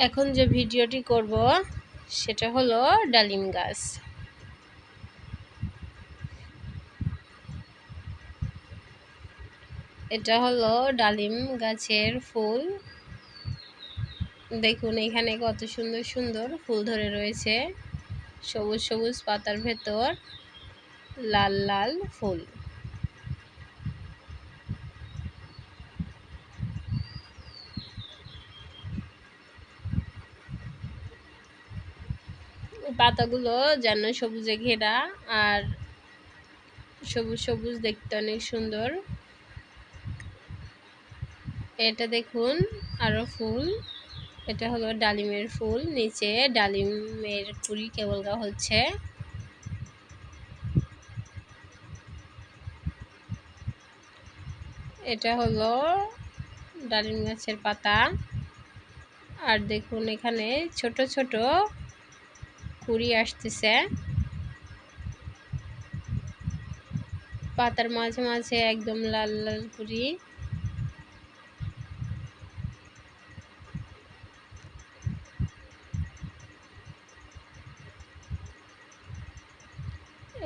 এখন যে ভিডিওটি করব সেটা হলো ডালিম গাছ। এটা হলো ডালিম গাছের ফুল। দেখুন এখানে কত সুন্দর সুন্দর ফুল ধরে রয়েছে, সবুজ সবুজ পাতার ভেতর লাল লাল ফুল। পাতাগুলো যেন সবুজে ঘেরা আর সবুজ সবুজ, দেখতে অনেক সুন্দর। এটা দেখুন আরো ফুল। এটা হলো ডালিমের ফুল, নিচে ডালিমের কুড়ি কেবল দেওয়া হচ্ছে। এটা হলো ডালিম গাছের পাতা। আর দেখুন এখানে ছোট ছোট কুড়ি আসতেছে, পাতার মাঝে মাঝে একদম লাল লাল কুড়ি।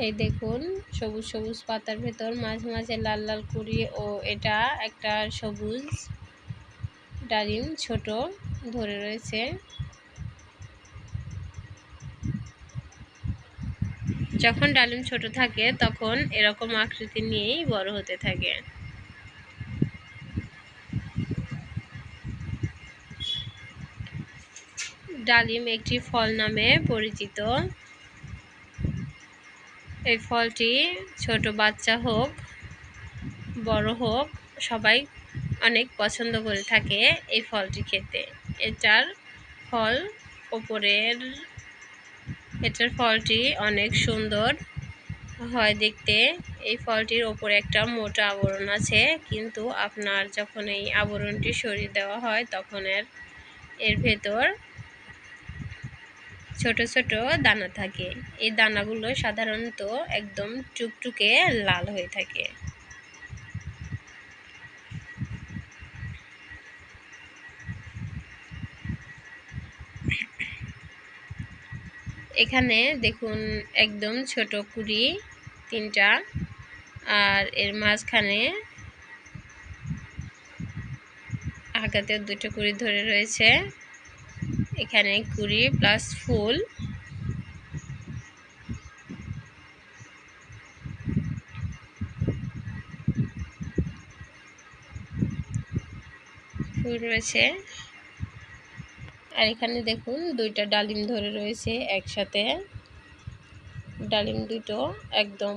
এই দেখুন সবুজ সবুজ পাতার ভেতর মাঝে মাঝে লাল লাল কুড়ি, ও এটা একটা সবুজ ডালিম ছোট ধরে রয়েছে। যখন ডালিম ছোট থাকে তখন এরকম আকৃতি নিয়েই বড় হতে থাকে। ডালিম একটি ফল নামে পরিচিত। এই ফলটি ছোট বাচ্চা হোক বড় হোক সবাই অনেক পছন্দ করে থাকে এই ফলটি খেতে। এটার ফলটি অনেক সুন্দর হয় দেখতে। এই ফলটির ওপরে একটা মোটা আবরণ আছে, কিন্তু আপনার যখন এই আবরণটি সরিয়ে দেওয়া হয় তখন এর ভেতর ছোট ছোট দানা থাকে। এই দানাগুলো সাধারণত একদম টুকটুকে লাল হয়ে থাকে। এখানে দেখুন একদম ছোট কুড়ি তিনটা, আর এর মাঝখানে আগাতে দুটো কুড়ি ধরে রয়েছে। এখানে কুড়ি প্লাস ফুল। ফুল রয়েছে। আর এখানে দেখুন দুইটা ডালিম ধরে রয়েছে একসাথে। ডালিম দুটো একদম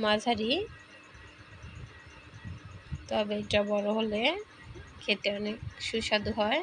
মাঝারি, তবে এটা বড় হলে খেতে অনেক সুস্বাদু হয়।